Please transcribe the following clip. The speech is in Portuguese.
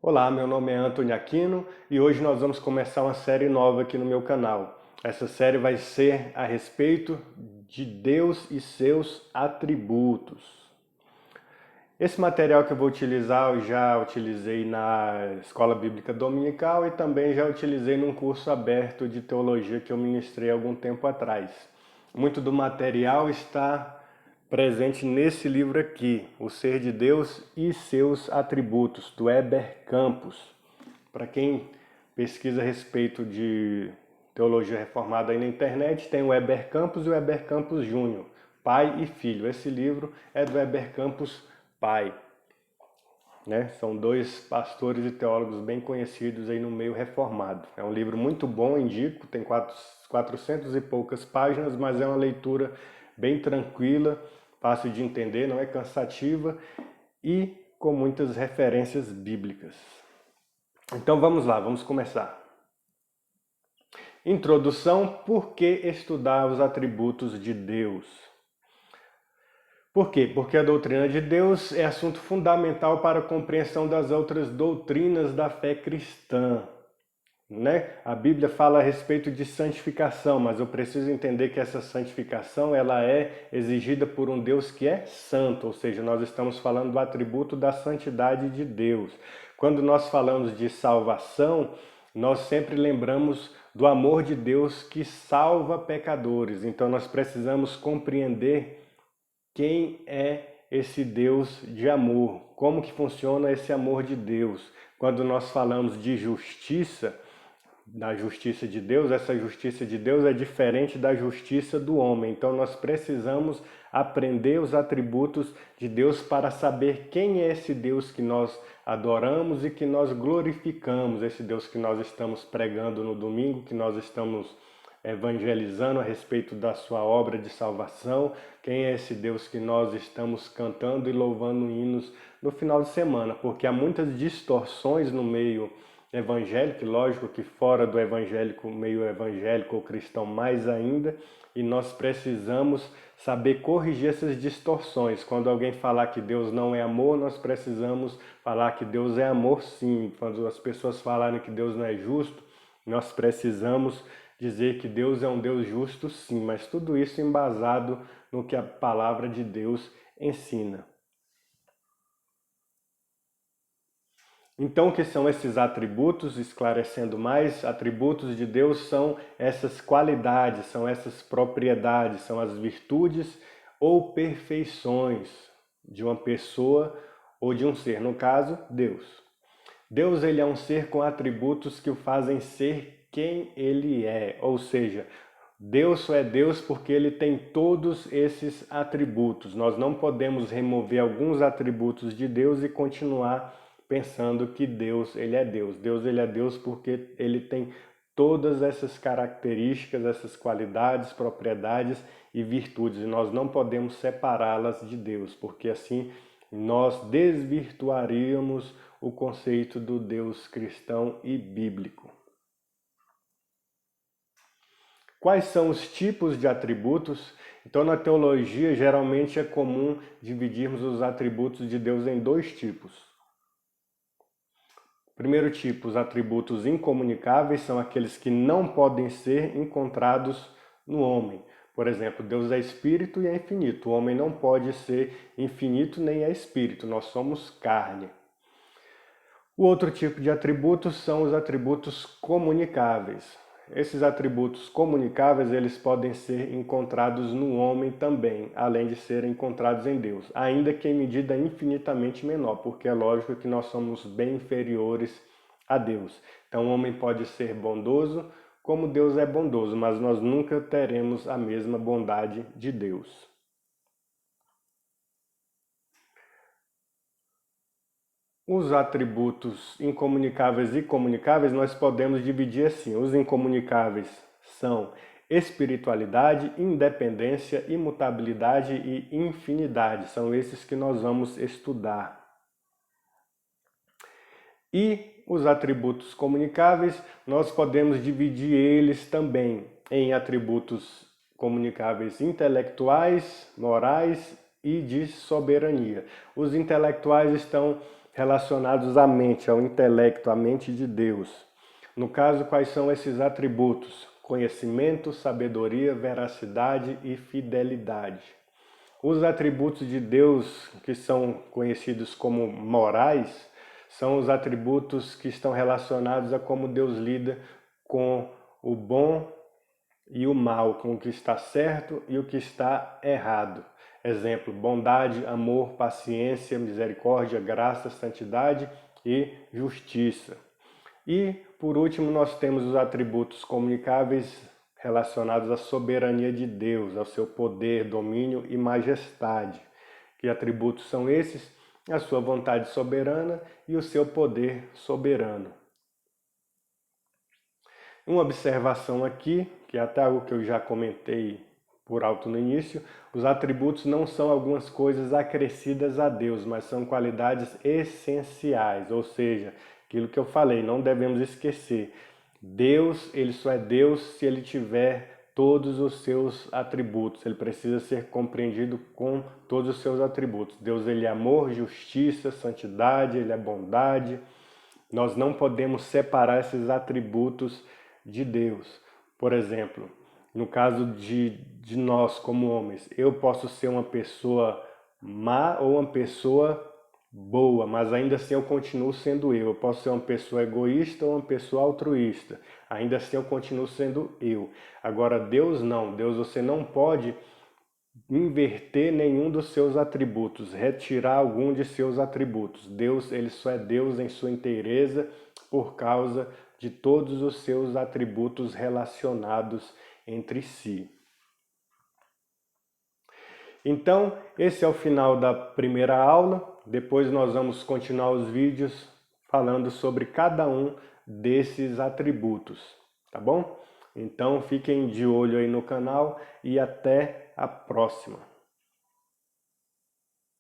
Olá, meu nome é Antônio Aquino e hoje nós vamos começar uma série nova aqui no meu canal. Essa série vai ser a respeito de Deus e seus atributos. Esse material que eu vou utilizar eu já utilizei na Escola Bíblica Dominical e também já utilizei num curso aberto de teologia que eu ministrei algum tempo atrás. Muito do material está presente nesse livro aqui, O Ser de Deus e Seus Atributos, do Heber Campos. Para quem pesquisa a respeito de teologia reformada aí na internet, tem o Heber Campos e o Heber Campos Júnior, pai e filho. Esse livro é do Heber Campos pai. São dois pastores e teólogos bem conhecidos aí no meio reformado. É um livro muito bom, indico, tem 400 e poucas páginas, mas é uma leitura bem tranquila, fácil de entender, não é cansativa e com muitas referências bíblicas. Então vamos lá, vamos começar. Introdução: por que estudar os atributos de Deus? Por quê? Porque a doutrina de Deus é assunto fundamental para a compreensão das outras doutrinas da fé cristã. A Bíblia fala a respeito de santificação, mas eu preciso entender que essa santificação ela é exigida por um Deus que é santo, ou seja, nós estamos falando do atributo da santidade de Deus. Quando nós falamos de salvação, nós sempre lembramos do amor de Deus que salva pecadores. Então nós precisamos compreender quem é esse Deus de amor, como que funciona esse amor de Deus. Quando nós falamos de justiça, da justiça de Deus, essa justiça de Deus é diferente da justiça do homem. Então nós precisamos aprender os atributos de Deus para saber quem é esse Deus que nós adoramos e que nós glorificamos, esse Deus que nós estamos pregando no domingo, que nós estamos evangelizando a respeito da sua obra de salvação, quem é esse Deus que nós estamos cantando e louvando hinos no final de semana, porque há muitas distorções no meio evangélico, lógico que fora do evangélico, meio evangélico ou cristão mais ainda, e nós precisamos saber corrigir essas distorções. Quando alguém falar que Deus não é amor, nós precisamos falar que Deus é amor sim. Quando as pessoas falarem que Deus não é justo, nós precisamos dizer que Deus é um Deus justo sim, mas tudo isso embasado no que a palavra de Deus ensina. Então, o que são esses atributos? Esclarecendo mais, atributos de Deus são essas qualidades, são essas propriedades, são as virtudes ou perfeições de uma pessoa ou de um ser, no caso, Deus. Deus ele é um ser com atributos que o fazem ser quem ele é, ou seja, Deus só é Deus porque ele tem todos esses atributos. Nós não podemos remover alguns atributos de Deus e continuar pensando que Deus ele é Deus. Deus ele é Deus porque ele tem todas essas características, essas qualidades, propriedades e virtudes. E nós não podemos separá-las de Deus, porque assim nós desvirtuaríamos o conceito do Deus cristão e bíblico. Quais são os tipos de atributos? Então, na teologia, geralmente é comum dividirmos os atributos de Deus em dois tipos. Primeiro tipo, os atributos incomunicáveis são aqueles que não podem ser encontrados no homem. Por exemplo, Deus é espírito e é infinito. O homem não pode ser infinito nem é espírito, nós somos carne. O outro tipo de atributos são os atributos comunicáveis. Esses atributos comunicáveis, eles podem ser encontrados no homem também, além de serem encontrados em Deus, ainda que em medida infinitamente menor, porque é lógico que nós somos bem inferiores a Deus. Então o homem pode ser bondoso como Deus é bondoso, mas nós nunca teremos a mesma bondade de Deus. Os atributos incomunicáveis e comunicáveis nós podemos dividir assim. Os incomunicáveis são espiritualidade, independência, imutabilidade e infinidade. São esses que nós vamos estudar. E os atributos comunicáveis, nós podemos dividir eles também em atributos comunicáveis intelectuais, morais e de soberania. Os intelectuais estão relacionados à mente, ao intelecto, à mente de Deus. No caso, quais são esses atributos? Conhecimento, sabedoria, veracidade e fidelidade. Os atributos de Deus, que são conhecidos como morais, são os atributos que estão relacionados a como Deus lida com o bom e o mal, com o que está certo e o que está errado. Exemplo: bondade, amor, paciência, misericórdia, graça, santidade e justiça. E, por último, nós temos os atributos comunicáveis relacionados à soberania de Deus, ao seu poder, domínio e majestade. Que atributos são esses? A sua vontade soberana e o seu poder soberano. Uma observação aqui, que é até algo que eu já comentei por alto no início: os atributos não são algumas coisas acrescidas a Deus, mas são qualidades essenciais, ou seja, aquilo que eu falei, não devemos esquecer. Deus, ele só é Deus se ele tiver todos os seus atributos. Ele precisa ser compreendido com todos os seus atributos. Deus, ele é amor, justiça, santidade, ele é bondade. Nós não podemos separar esses atributos de Deus. Por exemplo, no caso de nós como homens, eu posso ser uma pessoa má ou uma pessoa boa, mas ainda assim eu continuo sendo eu. Eu posso ser uma pessoa egoísta ou uma pessoa altruísta, ainda assim eu continuo sendo eu. Agora, Deus não. Deus, você não pode inverter nenhum dos seus atributos, retirar algum de seus atributos. Deus, ele só é Deus em sua inteireza por causa de todos os seus atributos relacionados entre si. Então, esse é o final da primeira aula. Depois nós vamos continuar os vídeos falando sobre cada um desses atributos, tá bom? Então, fiquem de olho aí no canal e até a próxima.